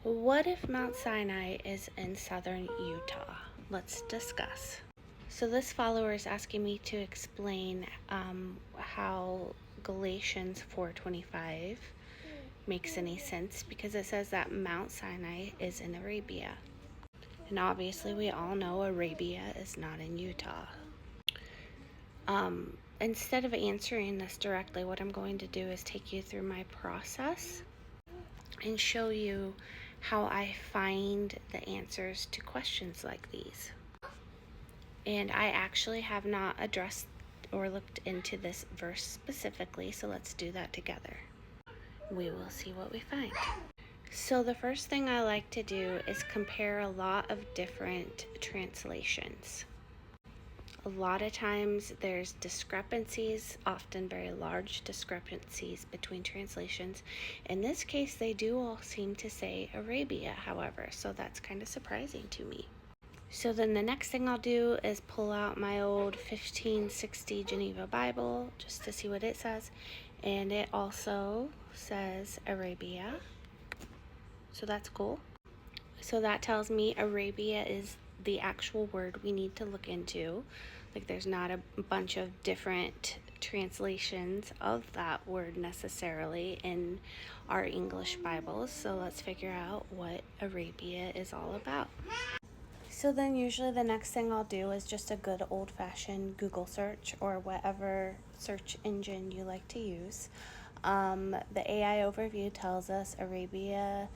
What if Mount Sinai is in southern Utah? Let's discuss. So this follower is asking me to explain how Galatians 4:25 makes any sense, because it says that Mount Sinai is in Arabia. And obviously we all know Arabia is not in Utah. Instead of answering this directly, what I'm going to do is take you through my process and show you how I find the answers to questions like these. And I actually have not addressed or looked into this verse specifically, so let's do that together. We will see what we find. So the first thing I like to do is compare a lot of different translations. A lot of times there's discrepancies, often very large discrepancies between translations. In this case, they do all seem to say Arabia, however, so that's kind of surprising to me. So then the next thing I'll do is pull out my old 1560 Geneva Bible just to see what it says. And it also says Arabia. So that's cool. So that tells me Arabia is the actual word we need to look into. Like, there's not a bunch of different translations of that word necessarily in our English Bibles. So let's figure out what Arabia is all about. So then usually the next thing I'll do is just a good old-fashioned Google search or whatever search engine you like to use. The AI overview tells us Arabia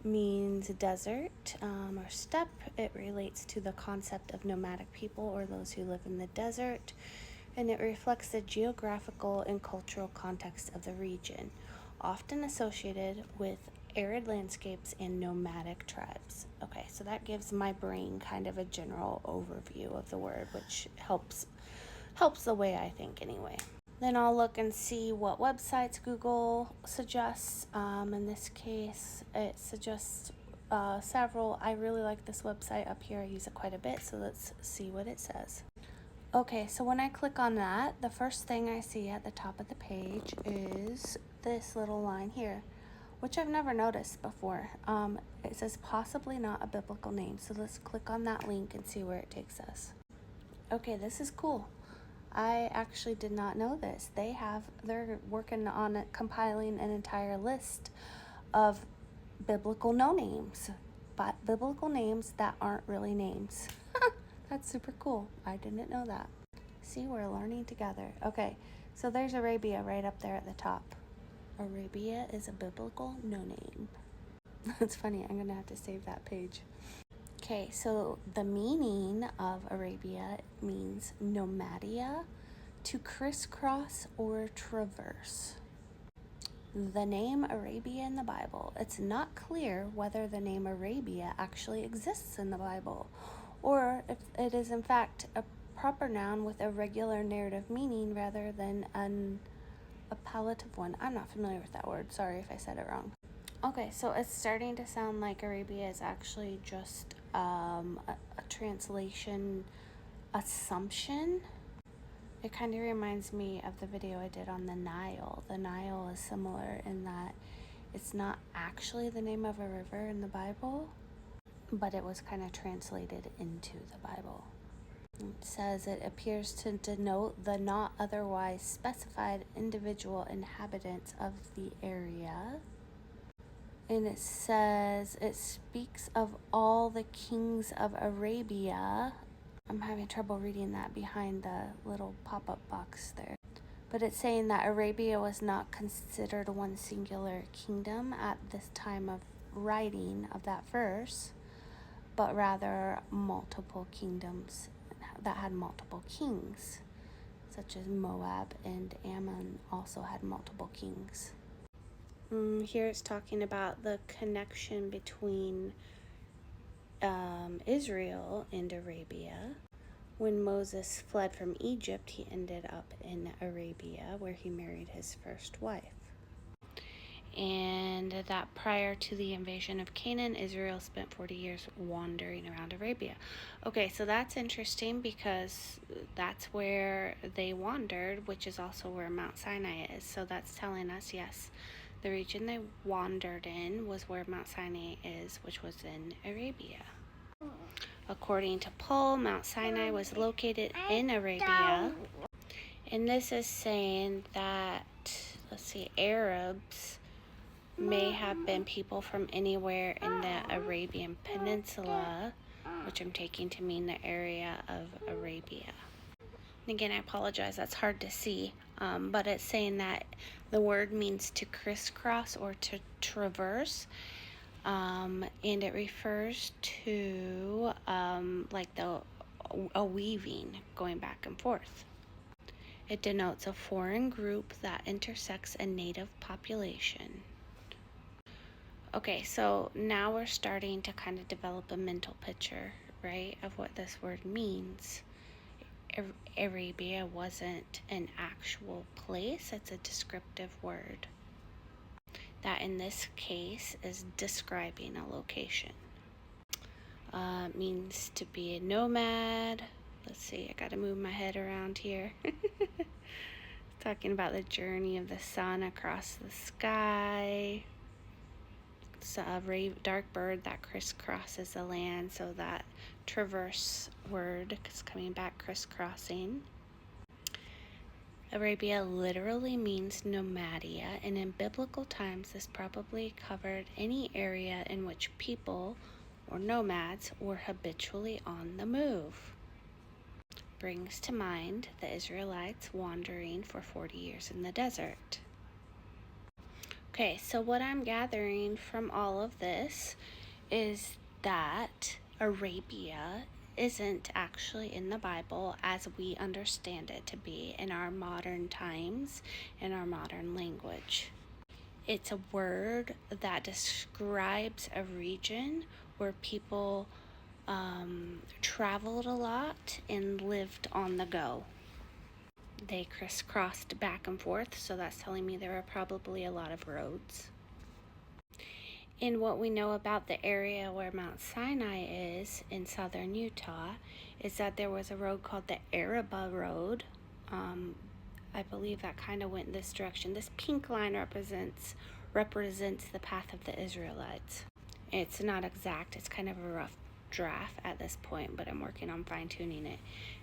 means desert or steppe. It relates to the concept of nomadic people or those who live in the desert, and it reflects the geographical and cultural context of the region, often associated with arid landscapes and nomadic tribes. Okay, so that gives my brain kind of a general overview of the word, which helps the way I think anyway. Then I'll look and see what websites Google suggests. In this case, it suggests several. I really like this website up here. I use it quite a bit, so let's see what it says. Okay, so when I click on that, the first thing I see at the top of the page is this little line here, which I've never noticed before. It says possibly not a biblical name, so let's click on that link and see where it takes us. Okay, this is cool. I actually did not know this. They're working on compiling an entire list of biblical no-names, but biblical names that aren't really names. That's super cool. I didn't know that. See, we're learning together. Okay, so there's Arabia right up there at the top. Arabia is a biblical no-name. That's funny. I'm going to have to save that page. Okay, so the meaning of Arabia means nomadia, to crisscross or traverse. The name Arabia in the Bible, it's not clear whether the name Arabia actually exists in the Bible, or if it is in fact a proper noun with a regular narrative meaning rather than an appellative one. I'm not familiar with that word. Sorry if I said it wrong. Okay, so it's starting to sound like Arabia is actually just a translation assumption. It kind of reminds me of the video I did on the Nile. The Nile is similar in that it's not actually the name of a river in the Bible, but it was kind of translated into the Bible. It says it appears to denote the not otherwise specified individual inhabitants of the area. And it says it speaks of all the kings of Arabia. I'm having trouble reading that behind the little pop-up box there. But it's saying that Arabia was not considered one singular kingdom at this time of writing of that verse, but rather multiple kingdoms that had multiple kings, such as Moab and Ammon also had multiple kings. Here it's talking about the connection between Israel and Arabia. When Moses fled from Egypt, he ended up in Arabia, where he married his first wife. And that prior to the invasion of Canaan, Israel spent 40 years wandering around Arabia. Okay, so that's interesting because that's where they wandered, which is also where Mount Sinai is. So that's telling us, yes, The region they wandered in was where Mount Sinai is, which was in Arabia. According to Paul, Mount Sinai was located in Arabia. And this is saying that, Arabs may have been people from anywhere in the Arabian Peninsula, which I'm taking to mean the area of Arabia. And again, I apologize, that's hard to see, but it's saying that the word means to crisscross or to traverse, and it refers to a weaving going back and forth. It denotes a foreign group that intersects a native population. Okay, so now we're starting to kind of develop a mental picture, right, of what this word means. Arabia wasn't an actual place, it's a descriptive word that in this case is describing a location. Means to be a nomad. Let's see, I gotta move my head around here. Talking about the journey of the sun across the sky. It's a dark bird that crisscrosses the land, so that traverse word is coming back, crisscrossing. Arabia literally means nomadia, and in biblical times this probably covered any area in which people or nomads were habitually on the move. Brings to mind the Israelites wandering for 40 years in the desert. Okay, so what I'm gathering from all of this is that Arabia isn't actually in the Bible as we understand it to be in our modern times, in our modern language. It's a word that describes a region where people traveled a lot and lived on the go. They crisscrossed back and forth, so that's telling me there are probably a lot of roads. And what we know about the area where Mount Sinai is in southern Utah is that there was a road called the Araba Road. I believe that kind of went in this direction. This pink line represents the path of the Israelites. It's not exact, it's kind of a rough draft at this point, but I'm working on fine-tuning it.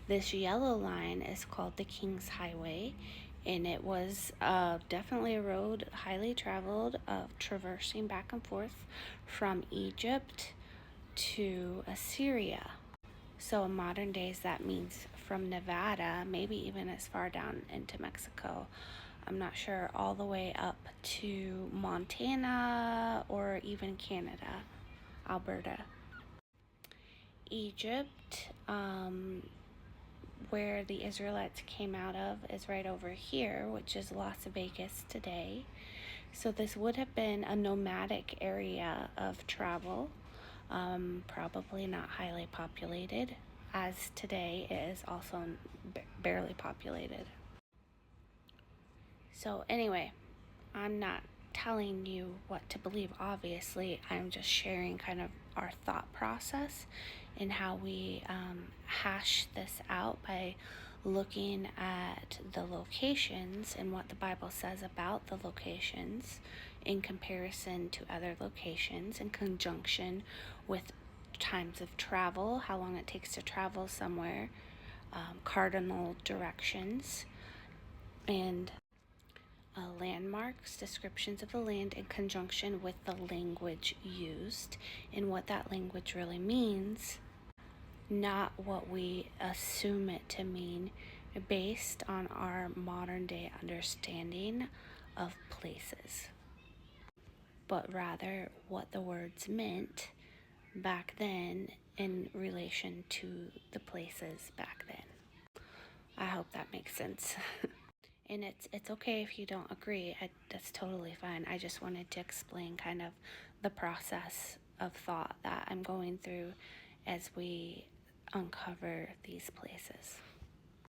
This yellow line is called the King's Highway, and it was definitely a road highly traveled of traversing back and forth from Egypt to Assyria. So in modern days that means from Nevada, maybe even as far down into Mexico, I'm not sure, all the way up to Montana or even Canada, Alberta. Egypt, where the Israelites came out of, is right over here, which is Las Vegas today. So this would have been a nomadic area of travel, probably not highly populated, as today it is also barely populated. So anyway, I'm not telling you what to believe, obviously. I'm just sharing kind of our thought process and how we hash this out by looking at the locations and what the Bible says about the locations in comparison to other locations, in conjunction with times of travel, how long it takes to travel somewhere, cardinal directions, and landmarks, descriptions of the land in conjunction with the language used and what that language really means, not what we assume it to mean based on our modern day understanding of places, but rather what the words meant back then in relation to the places back then. I hope that makes sense. And it's okay if you don't agree. That's totally fine. I just wanted to explain kind of the process of thought that I'm going through as we uncover these places.